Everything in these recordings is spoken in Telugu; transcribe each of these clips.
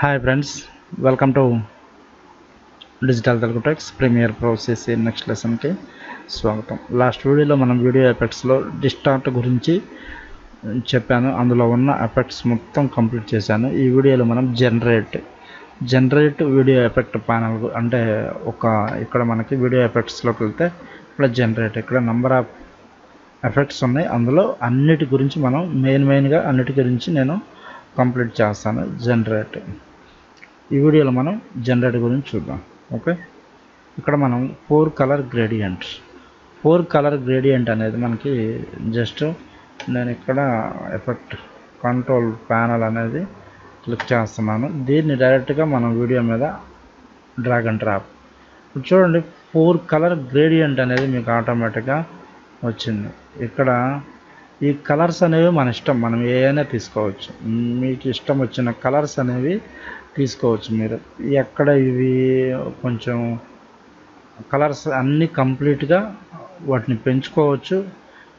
Hi friends, welcome to Digital Telugu Text Premiere Pro CC next lesson కి స్వాగతం. లాస్ట్ వీడియోలో మనం వీడియో ఎఫెక్ట్స్లో డిస్టార్ట్ గురించి చెప్పాను. అందులో ఉన్న ఎఫెక్ట్స్ మొత్తం కంప్లీట్ చేశాను. ఈ వీడియోలో మనం జనరేట్ వీడియో ఎఫెక్ట్ ప్యానల్ అంటే ఇక్కడ మనకి వీడియో ఎఫెక్ట్స్లోకి వెళ్తే ఇక్కడ జనరేట్ ఇక్కడ నంబర్ ఆఫ్ ఎఫెక్ట్స్ ఉన్నాయి. అందులో అన్నిటి గురించి మనం మెయిన్గా అన్నిటి గురించి నేను కంప్లీట్ చేస్తాను. ఈ వీడియోలో మనం జనరేట్ గురించి చూద్దాం. ఓకే, ఇక్కడ మనం ఫోర్ కలర్ గ్రేడియంట్ అనేది మనకి జస్ట్ నేను ఇక్కడ ఎఫెక్ట్ కంట్రోల్ ప్యానల్ అనేది క్లిక్ చేస్తున్నాను. దీన్ని డైరెక్ట్గా మనం వీడియో మీద డ్రాగ్ అండ్ డ్రాప్. చూడండి, ఫోర్ కలర్ గ్రేడియంట్ అనేది మీకు ఆటోమేటిక్గా వచ్చింది. ఇక్కడ ఈ కలర్స్ అనేవి మన ఇష్టం, మనం ఏదైనా తీసుకోవచ్చు. మీకు ఇష్టం వచ్చిన కలర్స్ అనేవి తీసుకోవచ్చు. మీరు ఎక్కడ ఇవి కొంచెం కలర్స్ అన్నీ కంప్లీట్గా వాటిని పెంచుకోవచ్చు.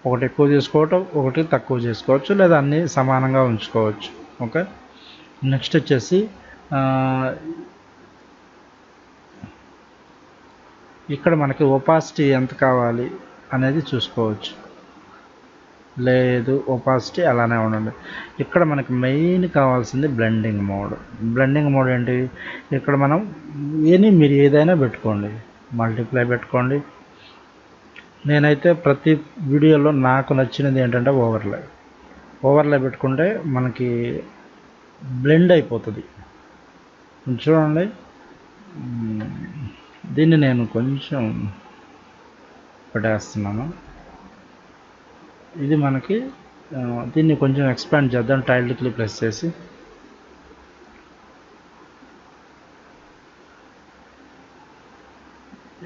ఒకటి ఎక్కువ చేసుకోవటం, ఒకటి తక్కువ చేసుకోవచ్చు, లేదా అన్నీ సమానంగా ఉంచుకోవచ్చు. ఓకే, నెక్స్ట్ వచ్చేసి ఇక్కడ మనకి ఒపాసిటీ ఎంత కావాలి అనేది చూసుకోవచ్చు. లేదు, ఒపాసిటీ అలానే ఉండండి. ఇక్కడ మనకి మెయిన్ కావాల్సింది బ్లెండింగ్ మోడ్ ఏంటి? ఇక్కడ మనం మీరు ఏదైనా పెట్టుకోండి, మల్టిప్లై పెట్టుకోండి. నేనైతే ప్రతి వీడియోలో నాకు నచ్చినది ఏంటంటే ఓవర్లై పెట్టుకుంటే మనకి బ్లెండ్ అయిపోతుంది. చూడండి, దీన్ని నేను కొంచెం పెట్టేస్తున్నాను. ఇది మనకి దీన్ని కొంచెం ఎక్స్పాండ్ చేద్దాం. టైల్డ్ క్లిక్ ప్రెస్ చేసి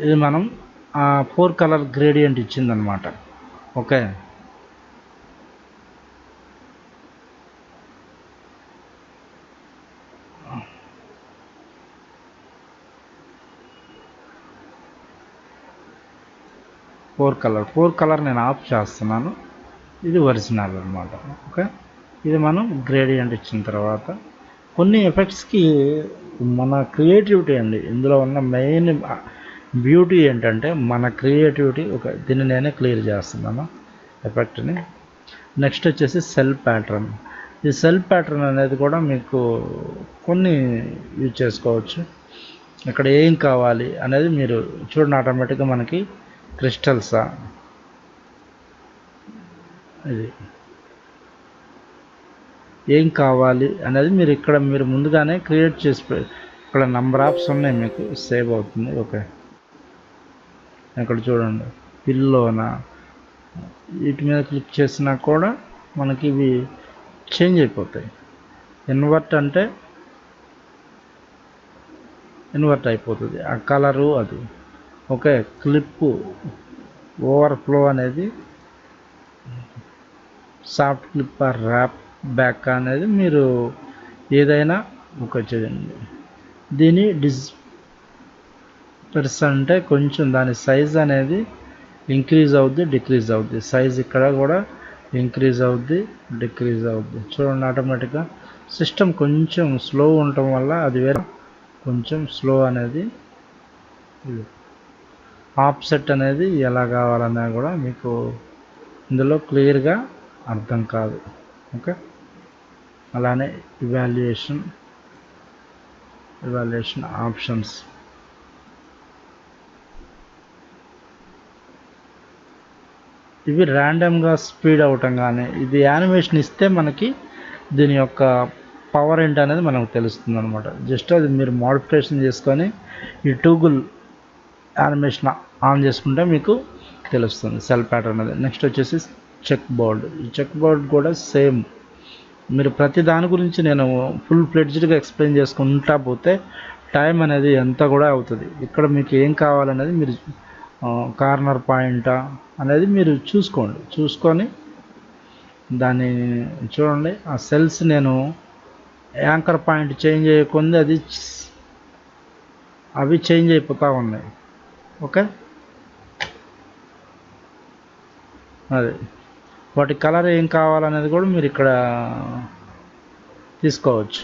ఇది మనం ఫోర్ కలర్ గ్రేడియంట్ ఇచ్చిందనమాట. ఓకే, ఫోర్ కలర్ నేను ఆఫ్ చేస్తున్నాను. ఇది ఒరిజినల్ అనమాట. ఓకే, ఇది మనం గ్రేడియంట్ ఇచ్చిన తర్వాత కొన్ని ఎఫెక్ట్స్కి మన క్రియేటివిటీ అండి. ఇందులో ఉన్న మెయిన్ బ్యూటీ ఏంటంటే మన క్రియేటివిటీ. దీన్ని నేనే క్లియర్ చేస్తున్నాను ఎఫెక్ట్ని. నెక్స్ట్ వచ్చేసి సెల్ ప్యాటర్న్. ఈ సెల్ ప్యాటర్న్ అనేది కూడా మీకు కొన్ని యూజ్ చేసుకోవచ్చు. ఇక్కడ ఏం కావాలి అనేది మీరు చూడండి. ఆటోమేటిక్గా మనకి క్రిస్టల్సా, ఇది ఏం కావాలి అనేది మీరు ముందుగానే క్రియేట్ చేసి ఇక్కడ నంబర్ ఆఫ్స్ ఉన్నాయి, మీకు సేవ్ అవుతుంది. ఓకే, ఇక్కడ చూడండి, పిల్లోనా వీటి మీద క్లిక్ చేసినా కూడా మనకి ఇవి చేంజ్ అయిపోతాయి. ఇన్వర్ట్ అంటే ఇన్వర్ట్ అయిపోతుంది ఆ కలరు అది. ఓకే, క్లిప్ ఓవర్ఫ్లో అనేది soft clip or wrap back అనేది మీరు ఏదైనా చేయండి. దీని డిస్పర్స్ అంటే కొంచెం దాని సైజ్ అనేది ఇంక్రీజ్ అవుద్ది, డిక్రీజ్ అవుద్ది. సైజ్ ఇక్కడ కూడా ఇంక్రీజ్ అవుద్ది, డిక్రీజ్ అవుద్ది. చూడండి, ఆటోమేటిక్గా సిస్టమ్ కొంచెం స్లో ఉండటం వల్ల అది వేరే కొంచెం స్లో అనేది. ఆఫ్సెట్ అనేది ఎలా కావాలన్నా కూడా మీకు ఇందులో క్లియర్గా అర్థం కాదు. ఓకే, అలానే ఇవాల్యుయేషన్ ఆప్షన్స్. ఇవి ర్యాండమ్గా స్పీడ్ అవటం కానీ ఇది యానిమేషన్ ఇస్తే మనకి దీని యొక్క పవర్ ఏంటి అనేది మనకు తెలుస్తుంది అనమాట. జస్ట్ అది మీరు మోడిఫికేషన్ చేసుకొని ఈ టూగుల్ యానిమేషన్ ఆన్ చేసుకుంటే మీకు తెలుస్తుంది సెల్ ప్యాటర్న్ అనేది. నెక్స్ట్ వచ్చేసి చెక్ బోర్డ్. ఈ చెక్ బోర్డ్ కూడా సేమ్. మీరు ప్రతి దాని గురించి నేను ఫుల్ ఫ్లెడ్జ్డ్గా ఎక్స్ప్లెయిన్ చేసుకుంటా పోతే టైం అనేది ఎంత కూడా అవుతుంది. ఇక్కడ మీకు ఏం కావాలనేది మీరు కార్నర్ పాయింటా అనేది మీరు చూసుకొని దాన్ని చూడండి. ఆ సెల్స్ నేను యాంకర్ పాయింట్ చేంజ్ చేయకుండా అవి చేంజ్ అయిపోతూ ఉన్నాయి. ఓకే, అదే వాటి కలర్ ఏం కావాలనేది కూడా మీరు ఇక్కడ తీసుకోవచ్చు.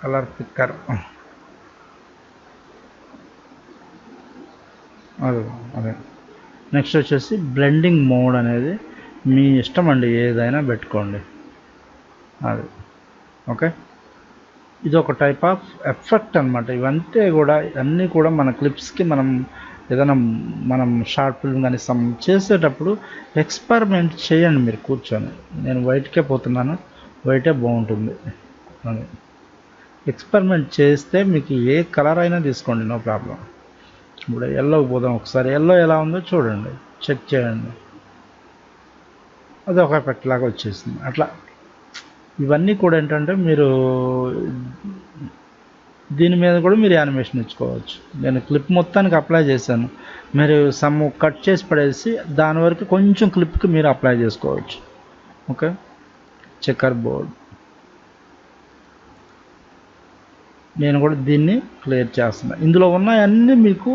కలర్ పిక్కర్ అదే అదే. నెక్స్ట్ వచ్చేసి బ్లెండింగ్ మోడ్ అనేది మీ ఇష్టం అండి, ఏదైనా పెట్టుకోండి అది. ఓకే, ఇది ఒక టైప్ ఆఫ్ ఎఫెక్ట్ అనమాట. ఇవంతే కూడా అన్నీ కూడా మన క్లిప్స్కి మనం ఏదైనా మనం షార్ట్ ఫిల్మ్ కానీ సమ్ చేసేటప్పుడు ఎక్స్పెరిమెంట్ చేయండి మీరు కూర్చొని. నేను వైట్కే పోతున్నాను, వైటే బాగుంటుంది అని ఎక్స్పెరిమెంట్ చేస్తే మీకు ఏ కలర్ అయినా తీసుకోండి, నో ప్రాబ్లం. ఇప్పుడు ఎల్లోకి పోదాం ఒకసారి, ఎల్లో ఎలా ఉందో చూడండి, చెక్ చేయండి. అది ఒక ఎఫెక్ట్ లాగా వచ్చేసింది. అట్లా ఇవన్నీ కూడా ఏంటంటే మీరు దీని మీద కూడా మీరు యానిమేషన్ ఇచ్చుకోవచ్చు. నేను క్లిప్ మొత్తానికి అప్లై చేశాను, మీరు సమ్ కట్ చేసి పడేసి దాని వరకు కొంచెం క్లిప్కి మీరు అప్లై చేసుకోవచ్చు. ఓకే, చెక్కర్ బోర్డ్ నేను కూడా దీన్ని క్లియర్ చేస్తున్నాను. ఇందులో ఉన్నాయన్నీ మీకు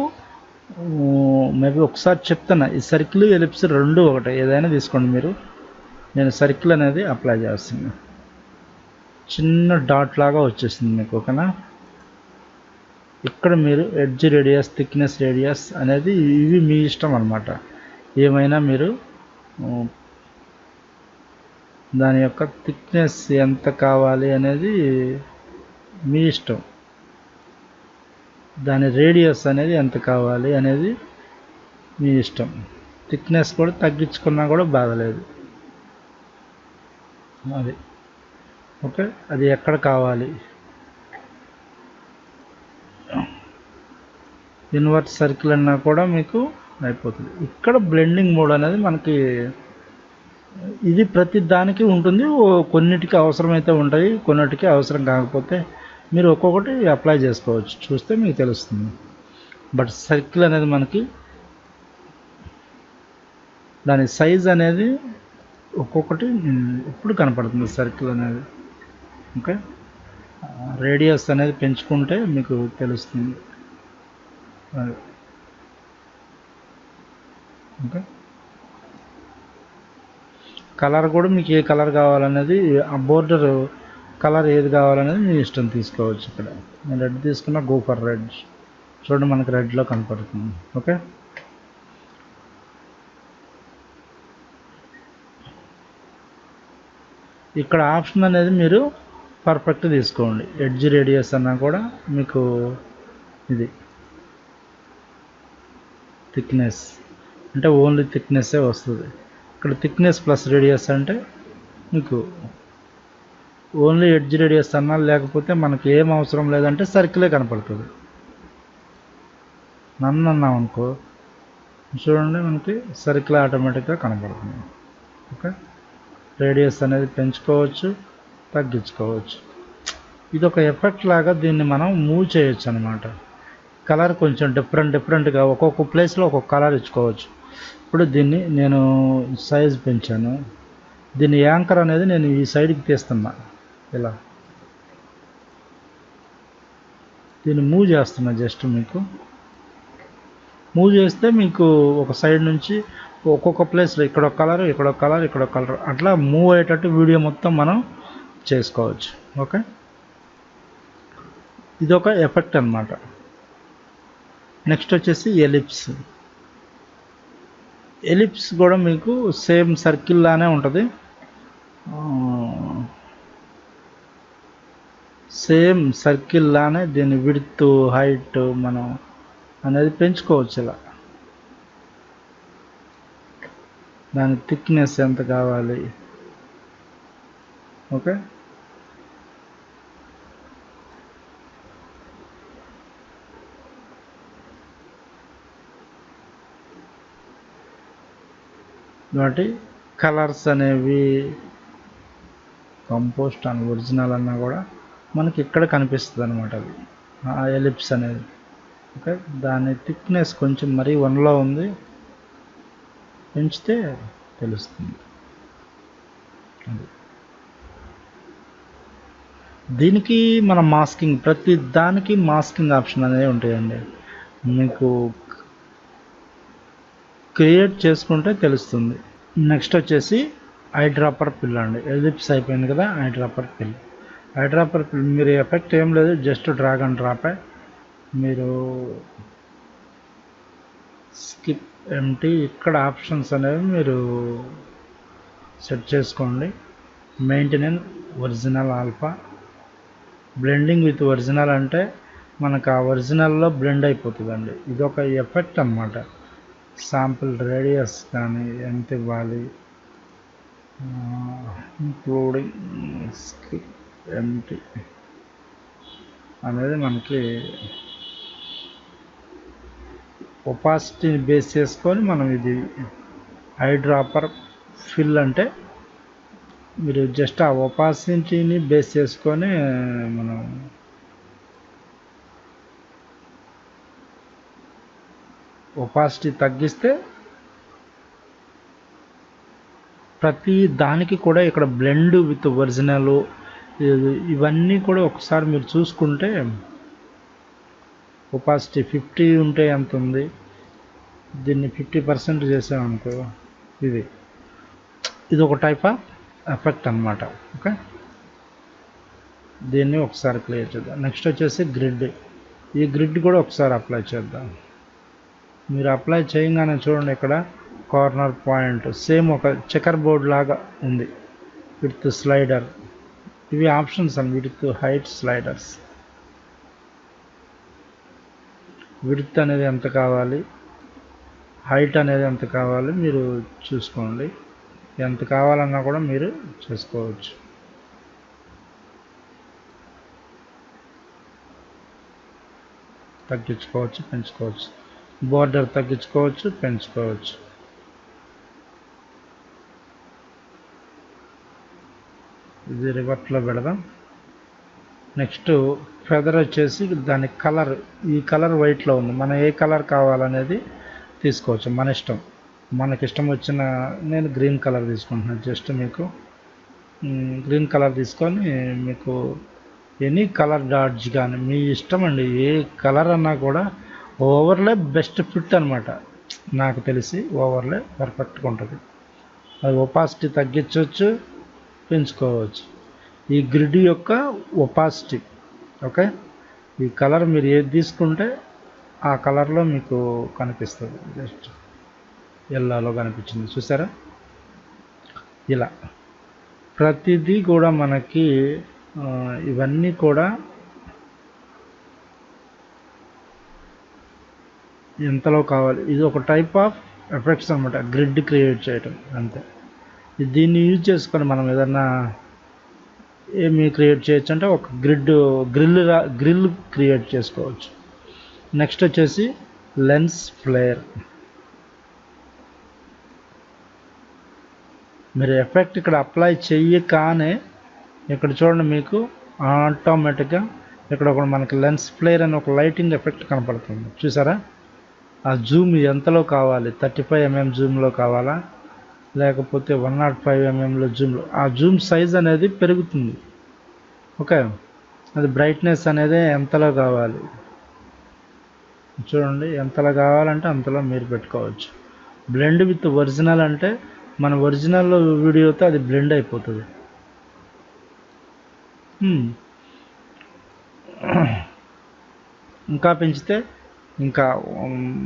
మేబీ ఒకసారి చెప్తున్నా. ఈ సర్కిల్ ఎలిప్స్ రెండు ఒకటే, ఏదైనా తీసుకోండి మీరు. నేను సర్కిల్ అనేది అప్లై చేస్తున్నాను, చిన్న డాట్ లాగా వచ్చేసింది మీకు. ఓకేనా, ఇక్కడ మీరు ఎడ్జ్ రేడియస్, థిక్నెస్ రేడియస్ అనేది ఇవి మీ ఇష్టం అన్నమాట. ఏమైనా మీరు దాని యొక్క థిక్నెస్ ఎంత కావాలి అనేది మీ ఇష్టం, దాని రేడియస్ అనేది ఎంత కావాలి అనేది మీ ఇష్టం. థిక్నెస్ కూడా తగ్గించుకున్నా కూడా బాధలేదు అది. ఓకే, అది ఎక్కడ కావాలి, ఇన్వర్ట్ సర్కిల్ అన్నా కూడా మీకు అయిపోతుంది. ఇక్కడ బ్లెండింగ్ మోడ్ అనేది మనకి ఇది ప్రతి దానికి ఉంటుంది. కొన్నిటికి అవసరమైతే ఉంటాయి, కొన్నిటికి అవసరం కాకపోతే మీరు ఒక్కొక్కటి అప్లై చేసుకోవచ్చు, చూస్తే మీకు తెలుస్తుంది. బట్ సర్కిల్ అనేది మనకి దాని సైజ్ అనేది ఒక్కొక్కటి ఇప్పుడు కనపడుతుంది సర్కిల్ అనేది. ఓకే, రేడియస్ అనేది పెంచుకుంటే మీకు తెలుస్తుంది. ఓకే, కలర్ కూడా మీకు ఏ కలర్ కావాలనేది, ఆ బోర్డర్ కలర్ ఏది కావాలనేది మీ ఇష్టం తీసుకోవచ్చు. ఇక్కడ నేను రెడ్ తీసుకున్నా, గో ఫర్ రెడ్. చూడండి మనకి రెడ్లో కనపడుతుంది. ఓకే, ఇక్కడ ఆప్షన్ అనేది మీరు పర్ఫెక్ట్ తీసుకోండి. ఎడ్జ్ రేడియస్ అన్నా కూడా మీకు ఇది థిక్నెస్ అంటే ఓన్లీ థిక్నెస్సే వస్తుంది. ఇక్కడ థిక్నెస్ ప్లస్ రేడియస్ అంటే మీకు ఓన్లీ ఎడ్జ్ రేడియస్ అన్నా, లేకపోతే మనకి ఏం అవసరం లేదంటే సర్కిలే కనపడుతుంది. నన్ను అన్నాం అనుకో, చూడండి మనకి సర్కిల్ ఆటోమేటిక్గా కనపడుతుంది. ఓకే, రేడియస్ అనేది పెంచుకోవచ్చు, తగ్గించుకోవచ్చు. ఇది ఒక ఎఫెక్ట్ లాగా దీన్ని మనం మూవ్ చేయొచ్చు అనమాట. కలర్ కొంచెం డిఫరెంట్గా ఒక్కొక్క ప్లేస్లో ఒక్కొక్క కలర్ ఇచ్చుకోవచ్చు. ఇప్పుడు దీన్ని నేను సైజ్ పెంచాను, దీని యాంకర్ అనేది నేను ఈ సైడ్కి తీస్తున్నా, ఇలా దీన్ని మూవ్ చేస్తున్నా. జస్ట్ మీకు మూవ్ చేస్తే మీకు ఒక సైడ్ నుంచి ఒక్కొక్క ప్లేస్లో ఇక్కడ ఒక కలర్, ఇక్కడ ఒక కలర్, ఇక్కడ ఒక కలర్, అట్లా మూవ్ అయ్యేటట్టు వీడియో మొత్తం మనం చేసుకోవచ్చు. ఓకే, ఇదొక ఎఫెక్ట్ అన్నమాట. నెక్స్ట్ వచ్చేసి ఎలిప్స్. ఎలిప్స్ కూడా మీకు సేమ్ సర్కిల్ లానే ఉంటుంది, సేమ్ సర్కిల్ లానే దీని విడ్త్, హైట్ మనం అనేది పెంచుకోవచ్చు. ఇలా దాని థిక్నెస్ ఎంత కావాలి. ఓకే, కాబట్టి కలర్స్ అనేవి కంపోస్ట్ అని ఒరిజినల్ అన్నా కూడా మనకి ఇక్కడ కనిపిస్తుంది అనమాట, అది ఆ ఎలిప్స్ అనేది. ఓకే, దాని థిక్నెస్ కొంచెం మరీ 1లో ఉంది, పెంచితే తెలుస్తుంది. దీనికి మన మాస్కింగ్, ప్రతి దానికి మాస్కింగ్ ఆప్షన్ అనేవి ఉంటాయండి. మీకు క్రియేట్ చేసుకుంటే తెలుస్తుంది. నెక్స్ట్ వచ్చేసి ఐ డ్రాపర్ పిల్ అండి. ఎలిప్స్ అయిపోయింది కదా, ఐ డ్రాపర్ పిల్. ఐడ్రాపర్ మీరు ఎఫెక్ట్ ఏం లేదు, జస్ట్ డ్రాగ్ అండ్ డ్రాపే. మీరు స్కిప్ ఎంటీ ఇక్కడ ఆప్షన్స్ అనేవి మీరు సెట్ చేసుకోండి. Maintenance original alpha, blending with original అంటే మనకు ఆ ఒరిజినల్లో బ్లెండ్ అయిపోతుందండి. ఇది ఒక ఎఫెక్ట్ అన్నమాట. శాంపుల్ రేడియస్ కానీ ఎంత ఇవ్వాలి, ఇంక్లూడింగ్ స్కిప్ ఎంటీ అనేది మనకి ఒపాసిటీని బేస్ చేసుకొని మనం ఇది ఐడ్రాపర్ ఫిల్ అంటే మీరు జస్ట్ ఆ ఒపాసిటీని బేస్ చేసుకొని మనం ఒపాసిటీ తగ్గిస్తే ప్రతి దానికి కూడా ఇక్కడ బ్లెండ్ విత్ ఒరిజినల్ ఇవన్నీ కూడా ఒకసారి మీరు చూసుకుంటే ఒపాసిటీ 50 ఉంటే ఎంత ఉంది, దీన్ని 50% చేసామనుకో ఇది ఒక టైప్ ఆఫ్ ఎఫెక్ట్ అన్నమాట. ఓకే, దీన్ని ఒకసారి క్లియర్ చేద్దాం. నెక్స్ట్ వచ్చేసి గ్రిడ్. ఈ గ్రిడ్ కూడా ఒకసారి అప్లై చేద్దాం. మీరు అప్లై చేయగానే చూడండి, ఇక్కడ కార్నర్ పాయింట్ సేమ్ ఒక చెకర్ బోర్డ్ లాగా ఉంది. విత్ స్లైడర్, ఇవి ఆప్షన్స్ అండి. విత్ హైట్ స్లైడర్స్, విడ్త్ అనేది ఎంత కావాలి, హైట్ అనేది ఎంత కావాలి మీరు చూసుకోండి. ఎంత కావాలన్నా కూడా మీరు చేసుకోవచ్చు. తగ్గించుకోవచ్చు, పెంచుకోవచ్చు. బోర్డర్ తగ్గించుకోవచ్చు, పెంచుకోవచ్చు. ఇది రివర్ట్లో పెడదాం. నెక్స్ట్ ఫెదర్ వచ్చేసి దాని కలర్, ఈ కలర్ వైట్లో ఉంది. మనం ఏ కలర్ కావాలనేది తీసుకోవచ్చు, మన ఇష్టం. మనకి ఇష్టం వచ్చిన, నేను గ్రీన్ కలర్ తీసుకుంటున్నాను. జస్ట్ మీకు గ్రీన్ కలర్ తీసుకొని మీకు ఎనీ కలర్ డాడ్జ్ కానీ మీ ఇష్టం అండి. ఏ కలర్ అన్నా కూడా ఓవర్లే బెస్ట్ ఫిట్ అనమాట. నాకు తెలిసి ఓవర్లే పర్ఫెక్ట్గా ఉంటుంది. అది ఒపాసిటీ తగ్గించవచ్చు, పెంచుకోవచ్చు. ఈ గ్రిడ్ యొక్క ఒపాసిటీ. ఓకే, ఈ కలర్ మీరు ఏది తీసుకుంటే ఆ కలర్లో మీకు కనిపిస్తుంది. జస్ట్ ఎల్లోలో కనిపించింది చూసారా. ఇలా ప్రతిదీ కూడా మనకి ఇవన్నీ కూడా ఎంతలో కావాలి. ఇది ఒక టైప్ ఆఫ్ ఎఫెక్ట్స్ అనమాట, గ్రిడ్ క్రియేట్ చేయటం అంతే. దీన్ని యూజ్ చేసుకొని మనం ఏదన్నా ఏమి క్రియేట్ చేయొచ్చు అంటే ఒక గ్రిల్ క్రియేట్ చేసుకోవచ్చు. నెక్స్ట్ వచ్చేసి లెన్స్ ఫ్లేర్. మీరు ఎఫెక్ట్ ఇక్కడ అప్లై చెయ్యగానే ఇక్కడ చూడండి, మీకు ఆటోమేటిక్గా ఇక్కడ ఒక మనకి లెన్స్ ఫ్లేర్ అని ఒక లైటింగ్ ఎఫెక్ట్ కనపడుతుంది చూసారా. ఆ జూమ్ ఎంతలో కావాలి, 35 mm జూమ్లో కావాలా, లేకపోతే 105 mm జూమ్లో, ఆ జూమ్ సైజ్ అనేది పెరుగుతుంది. ఓకే, అది బ్రైట్నెస్ అనేది ఎంతలో కావాలి చూడండి. ఎంతలో కావాలంటే అంతలో మీరు పెట్టుకోవచ్చు. బ్లెండ్ విత్ ఒరిజినల్ అంటే మన ఒరిజినల్ వీడియోతో అది బ్లెండ్ అయిపోతుంది. ఇంకా పెంచితే ఇంకా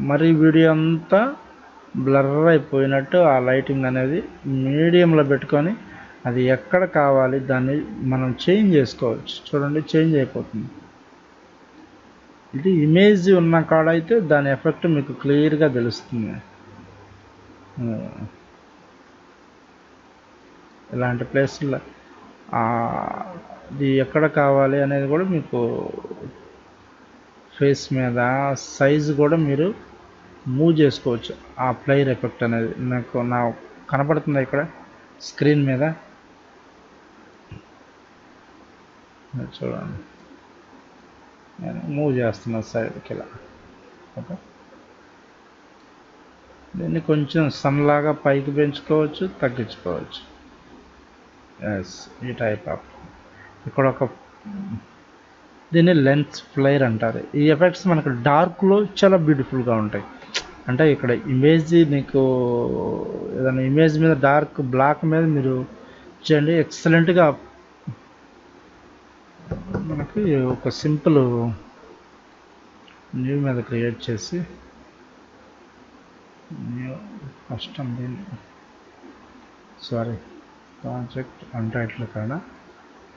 మరి వీడియో అంతా బ్లర్ అయిపోయినట్టు ఆ లైటింగ్ అనేది మీడియంలో పెట్టుకొని అది ఎక్కడ కావాలి దాన్ని మనం చేంజ్ చేసుకోవచ్చు. చూడండి, చేంజ్ అయిపోతుంది. ఇది ఇమేజ్ ఉన్న కాడ అయితే దాని ఎఫెక్ట్ మీకు క్లియర్గా తెలుస్తుంది. ఇలాంటి ప్లేస్లో ఇది ఎక్కడ కావాలి అనేది కూడా మీకు ఫేస్ మీద సైజు కూడా మీరు మూవ్ చేసుకోవచ్చు. ఆ ప్లేయర్ ఎఫెక్ట్ అనేది నా కనపడుతుంది ఇక్కడ స్క్రీన్ మీద. చూడండి, నేను మూవ్ చేస్తున్నా సైడ్కి ఇలా. ఓకే, దీన్ని కొంచెం సన్లాగా పైకి పెంచుకోవచ్చు, తగ్గించుకోవచ్చు. ఎస్, ఈ టైప్ ఆఫ్ ఇక్కడ ఒక దీన్ని లెన్స్ ఫ్లేర్ అంటారు. ఈ ఎఫెక్ట్స్ మనకు డార్క్లో చాలా బ్యూటిఫుల్గా ఉంటాయి. అంటే ఇక్కడ ఇమేజ్ మీకు ఏదైనా ఇమేజ్ మీద డార్క్ బ్లాక్ మీద మీరు చేయండి, ఎక్సలెంట్గా మనకి ఒక సింపుల్ న్యూ మీద క్రియేట్ చేసి new first sorry project untitled కాడ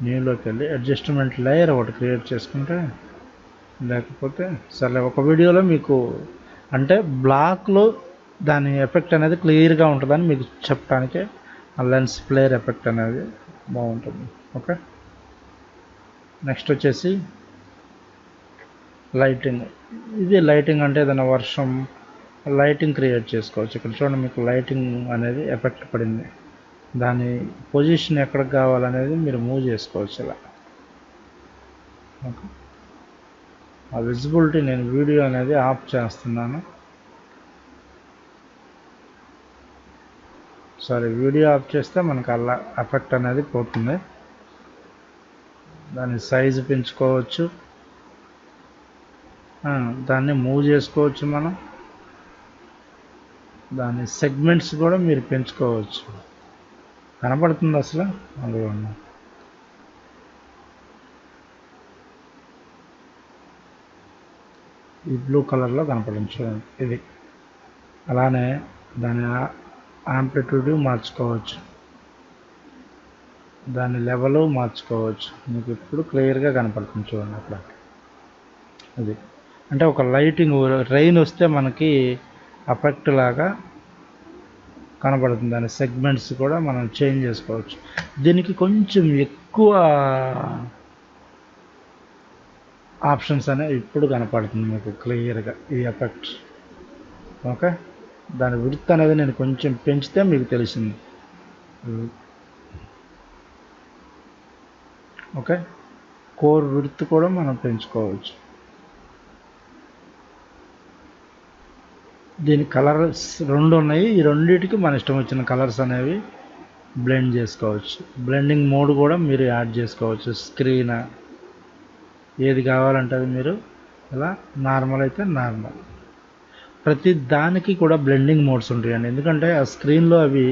న్యూలోకి వెళ్ళి అడ్జస్ట్మెంట్ లేయర్ ఒకటి క్రియేట్ చేసుకుంటే, లేకపోతే సరే ఒక వీడియోలో మీకు అంటే బ్లాక్లో దాని ఎఫెక్ట్ అనేది క్లియర్గా ఉంటుందని మీకు చెప్పడానికి ఆ లెన్స్ ఫ్లేర్ ఎఫెక్ట్ అనేది బాగుంటుంది. ఓకే, నెక్స్ట్ వచ్చేసి లైటింగ్. ఇది లైటింగ్ అంటే ఏదైనా వర్షం లైటింగ్ క్రియేట్ చేసుకోవచ్చు. ఇక్కడ చూడండి మీకు లైటింగ్ అనేది ఎఫెక్ట్ పడింది, దాని పొజిషన్ ఎక్కడికి కావాలనేది మీరు మూవ్ చేసుకోవచ్చు ఇలా. ఓకే, ఆ విజిబిలిటీ నేను వీడియో అనేది ఆఫ్ చేస్తున్నాను. సారీ, వీడియో ఆఫ్ చేస్తే మనకు అలా ఎఫెక్ట్ అనేది పోతుంది. దాని సైజు పెంచుకోవచ్చు, దాన్ని మూవ్ చేసుకోవచ్చు, మనం దాని సెగ్మెంట్స్ కూడా మీరు పెంచుకోవచ్చు. కనపడుతుంది అసలు అందులో ఈ బ్లూ కలర్లో కనపడింది చూడండి ఇది. అలానే దాని యాంప్లిట్యూడ్ మార్చుకోవచ్చు, దాని లెవెల్ మార్చుకోవచ్చు. మీకు ఇప్పుడు క్లియర్గా కనపడుతుంది చూడండి అట్లా. అది అంటే ఒక లైటింగ్ రెయిన్ వస్తే మనకి ఎఫెక్ట్ లాగా కనబడుతుంది. దాని సెగ్మెంట్స్ కూడా మనం చేంజ్ చేసుకోవచ్చు. దీనికి కొంచెం ఎక్కువ ఆప్షన్స్ అనేవి ఇప్పుడు కనపడుతుంది మీకు క్లియర్గా ఈ ఎఫెక్ట్. ఓకే, దాని విడ్త్ అనేది నేను కొంచెం పెంచితే మీకు తెలిసింది. ఓకే, కోర్ విడ్త్ కూడా మనం పెంచుకోవచ్చు. దీని కలర్స్ రెండు ఉన్నాయి, ఈ రెండింటికి మన ఇష్టం వచ్చిన కలర్స్ అనేవి బ్లెండ్ చేసుకోవచ్చు. బ్లెండింగ్ మోడ్ కూడా మీరు యాడ్ చేసుకోవచ్చు. స్క్రీన్ ఏది కావాలంటే అది మీరు ఇలా, నార్మల్ అయితే నార్మల్. ప్రతి దానికి కూడా బ్లెండింగ్ మోడ్స్ ఉంటాయండి, ఎందుకంటే ఆ స్క్రీన్లో అవి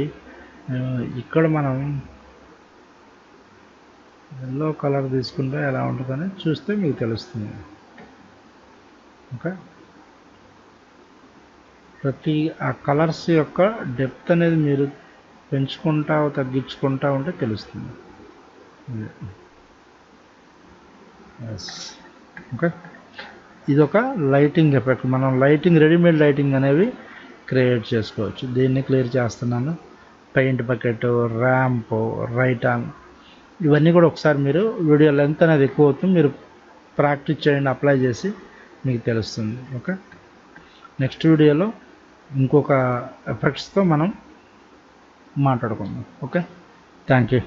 ఇక్కడ మనం ఎల్లో కలర్ తీసుకుంటే ఎలా ఉంటుందని చూస్తే మీకు తెలుస్తుంది. ఓకే, ప్రతి ఆ కలర్స్ యొక్క డెప్త్ అనేది మీరు పెంచుకుంటా తగ్గించుకుంటా ఉంటే తెలుస్తుంది. ఓకే, ఇదొక లైటింగ్ ఎఫెక్ట్. మనం లైటింగ్ రెడీమేడ్ లైటింగ్ అనేవి క్రియేట్ చేసుకోవచ్చు. దీన్ని క్లియర్ చేస్తున్నాను. Paint bucket, ramp, right on, ఇవన్నీ కూడా ఒకసారి మీరు వీడియో లెంత్ అనేది ఎక్కువ అవుతుంది, మీరు ప్రాక్టీస్ చేయండి, అప్లై చేసి మీకు తెలుస్తుంది. ఓకే, నెక్స్ట్ వీడియోలో ఇంకొక ఎఫెక్ట్స్తో మనం మాట్లాడుకుందాం. Okay, thank you.